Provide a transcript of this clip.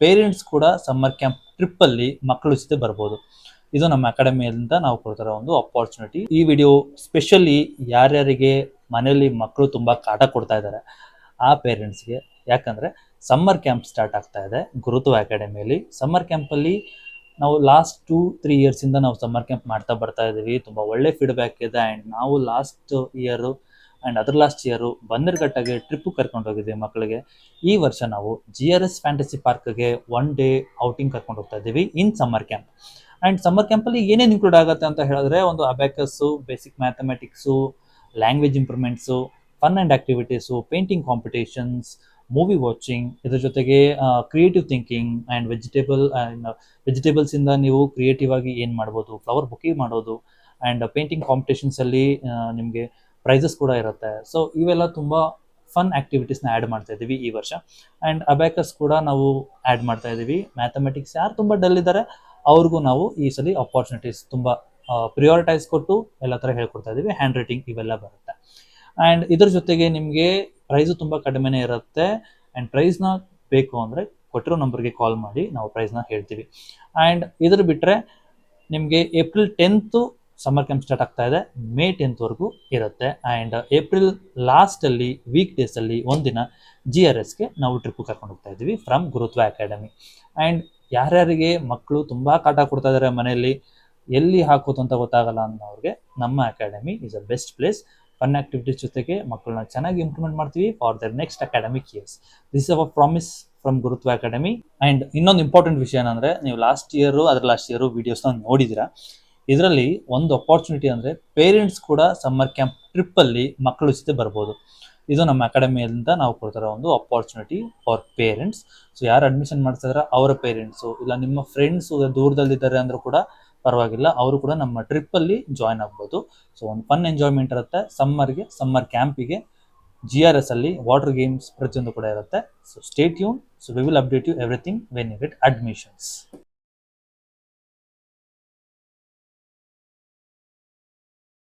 Parents ಕೂಡ summer camp trip ಅಲ್ಲಿ ಮಕ್ಕಳ ಜೊತೆ ಬರ್ಬೋದು. ಇದು ನಮ್ಮ ಅಕಾಡೆಮಿಯಿಂದ ನಾವು ಕೊಡ್ತಿರೋ ಒಂದು ಅಪಾರ್ಚುನಿಟಿ. ಈ ವಿಡಿಯೋ ಸ್ಪೆಷಲಿ ಯಾರ್ಯಾರಿಗೆ ಮನೆಯಲ್ಲಿ ಮಕ್ಕಳು ತುಂಬಾ ಕಾಟ ಕೊಡ್ತಾ ಇದ್ದಾರೆ ಆ ಪೇರೆಂಟ್ಸ್ಗೆ. ಯಾಕಂದ್ರೆ ಸಮ್ಮರ್ ಕ್ಯಾಂಪ್ ಸ್ಟಾರ್ಟ್ ಆಗ್ತಾ ಇದೆ ಗುರುತ್ವ ಅಕಾಡೆಮಿಯಲ್ಲಿ. ಸಮ್ಮರ್ ಕ್ಯಾಂಪಲ್ಲಿ ನಾವು ಲಾಸ್ಟ್ 2-3 ಇಯರ್ಸ್ ಇಂದ ನಾವು ಸಮ್ಮರ್ ಕ್ಯಾಂಪ್ ಮಾಡ್ತಾ ಬರ್ತಾ ಇದ್ದೀವಿ. ತುಂಬಾ ಒಳ್ಳೆ ಫೀಡ್ಬ್ಯಾಕ್ ಇದೆ. ಆ್ಯಂಡ್ ನಾವು last year and other last year ಬನ್ನೇರುಘಟ್ಟಗೆ ಟ್ರಿಪ್ ಕರ್ಕೊಂಡು ಹೋಗಿದ್ದೀವಿ ಮಕ್ಕಳಿಗೆ. ಈ ವರ್ಷ ನಾವು GRS ಫ್ಯಾಂಟಸಿ ಪಾರ್ಕ್ಗೆ 1 ಡೇ ಔಟಿಂಗ್ ಕರ್ಕೊಂಡು ಹೋಗ್ತಾ ಇದ್ದೀವಿ in summer camp. And summer ಕ್ಯಾಂಪಲ್ಲಿ ಏನೇನು ಇನ್ಕ್ಲೂಡ್ ಆಗುತ್ತೆ ಅಂತ ಹೇಳಿದ್ರೆ, ಒಂದು abacus, basic mathematics, language improvements, fun and activities, painting competitions, movie watching, ಇದ್ರ ಜೊತೆಗೆ ಕ್ರಿಯೇಟಿವ್ ಥಿಂಕಿಂಗ್ ಆ್ಯಂಡ್ ವೆಜಿಟೇಬಲ್ಸ್ ಇಂದ ನೀವು ಕ್ರಿಯೇಟಿವ್ ಆಗಿ ಏನು ಮಾಡ್ಬೋದು, ಫ್ಲವರ್ ಬುಕಿ ಮಾಡೋದು, ಆ್ಯಂಡ್ ಪೇಂಟಿಂಗ್ ಕಾಂಪಿಟೇಷನ್ಸಲ್ಲಿ ನಿಮಗೆ ಪ್ರೈಸಸ್ ಕೂಡ ಇರುತ್ತೆ. ಸೊ ಇವೆಲ್ಲ ತುಂಬ ಫನ್ ಆ್ಯಕ್ಟಿವಿಟೀಸ್ನ ಆ್ಯಡ್ ಮಾಡ್ತಾ ಇದ್ದೀವಿ ಈ ವರ್ಷ. ಆ್ಯಂಡ್ ಅಬ್ಯಾಕಸ್ ಕೂಡ ನಾವು ಆ್ಯಡ್ ಮಾಡ್ತಾ ಇದ್ದೀವಿ. ಮ್ಯಾಥಮೆಟಿಕ್ಸ್ ಯಾರು ತುಂಬ ಡಲ್ ಇದ್ದಾರೆ ಅವ್ರಿಗೂ ನಾವು ಈ ಸಲ ಅಪಾರ್ಚುನಿಟೀಸ್ ತುಂಬ ಪ್ರಿಯಾರಿಟೈಸ್ ಕೊಟ್ಟು ಎಲ್ಲ ಥರ ಹೇಳ್ಕೊಡ್ತಾ ಇದ್ದೀವಿ. ಹ್ಯಾಂಡ್ ರೈಟಿಂಗ್ ಇವೆಲ್ಲ ಬರುತ್ತೆ. ಆ್ಯಂಡ್ ಇದ್ರ ಜೊತೆಗೆ ನಿಮಗೆ ಪ್ರೈಸು ತುಂಬ ಕಡಿಮೆನೇ ಇರುತ್ತೆ. ಆ್ಯಂಡ್ ಪ್ರೈಸ್ನ ಬೇಕು ಅಂದರೆ ಕೊಟ್ಟಿರೋ ನಂಬರ್ಗೆ ಕಾಲ್ ಮಾಡಿ ನಾವು ಪ್ರೈಸ್ನ ಹೇಳ್ತೀವಿ. ಆ್ಯಂಡ್ ಇದ್ರ ಬಿಟ್ಟರೆ ನಿಮಗೆ April 10th summer camp start ಆಗ್ತಾ ಇದೆ. ಮೇ 10th ವರೆಗೂ ಇರುತ್ತೆ. ಆ್ಯಂಡ್ ಏಪ್ರಿಲ್ ಲಾಸ್ಟಲ್ಲಿ ವೀಕ್ ಡೇಸಲ್ಲಿ ಒಂದಿನ GRSಗೆ ನಾವು ಟ್ರಿಪ್ ಕರ್ಕೊಂಡು ಹೋಗ್ತಾ ಇದ್ದೀವಿ ಫ್ರಮ್ ಗುರುತ್ವ ಅಕಾಡೆಮಿ. ಆ್ಯಂಡ್ ಯಾರ್ಯಾರಿಗೆ ಮಕ್ಕಳು ತುಂಬ ಕಾಟ ಕೊಡ್ತಾ ಇದ್ದಾರೆ ಮನೆಯಲ್ಲಿ, ಎಲ್ಲಿ ಹಾಕೋದು ಅಂತ ಗೊತ್ತಾಗಲ್ಲ ಅನ್ನೋರಿಗೆ ನಮ್ಮ academy is a best place. Fun activities ಜೊತೆಗೆ ಮಕ್ಕಳನ್ನ ಚೆನ್ನಾಗಿ ಇಂಪ್ರೂವ್ಮೆಂಟ್ ಮಾಡ್ತೀವಿ for their next academic years. This is our promise from Gurutva academy. And ಇನ್ನೊಂದು ಇಂಪಾರ್ಟೆಂಟ್ ವಿಷಯ ಏನಂದರೆ, ನೀವು ಲಾಸ್ಟ್ ಇಯರ್ ವಿಡಿಯೋಸ್ನ ನೋಡಿದ್ದೀರಾ. ಇದರಲ್ಲಿ ಒಂದು ಅಪಾರ್ಚುನಿಟಿ ಅಂದರೆ ಪೇರೆಂಟ್ಸ್ ಕೂಡ ಸಮ್ಮರ್ ಕ್ಯಾಂಪ್ ಟ್ರಿಪ್ಪಲ್ಲಿ ಮಕ್ಕಳ ಜೊತೆ ಬರ್ಬೋದು. ಇದು ನಮ್ಮ ಅಕಾಡೆಮಿಯಿಂದ ನಾವು ಕೊಡ್ತಿರೋ ಒಂದು ಅಪಾರ್ಚುನಿಟಿ ಫಾರ್ ಪೇರೆಂಟ್ಸ್. ಸೊ ಯಾರು ಅಡ್ಮಿಷನ್ ಮಾಡ್ತಿದಾರೆ ಅವರ ಪೇರೆಂಟ್ಸು, ಇಲ್ಲ ನಿಮ್ಮ ಫ್ರೆಂಡ್ಸು ದೂರದಲ್ಲಿದ್ದಾರೆ ಅಂದರೂ ಕೂಡ ಪರವಾಗಿಲ್ಲ, ಅವರು ಕೂಡ ನಮ್ಮ ಟ್ರಿಪ್ಪಲ್ಲಿ ಜಾಯ್ನ್ ಆಗ್ಬೋದು. ಸೊ ಒಂದು ಫನ್ ಎಂಜಾಯ್ಮೆಂಟ್ ಇರುತ್ತೆ ಸಮ್ಮರ್ ಕ್ಯಾಂಪಿಗೆ. GRS ಅಲ್ಲಿ ವಾಟರ್ ಗೇಮ್ಸ್ ಪ್ರತಿಯೊಂದು ಕೂಡ ಇರುತ್ತೆ. So stay tune. So we will update you everything when you get admissions.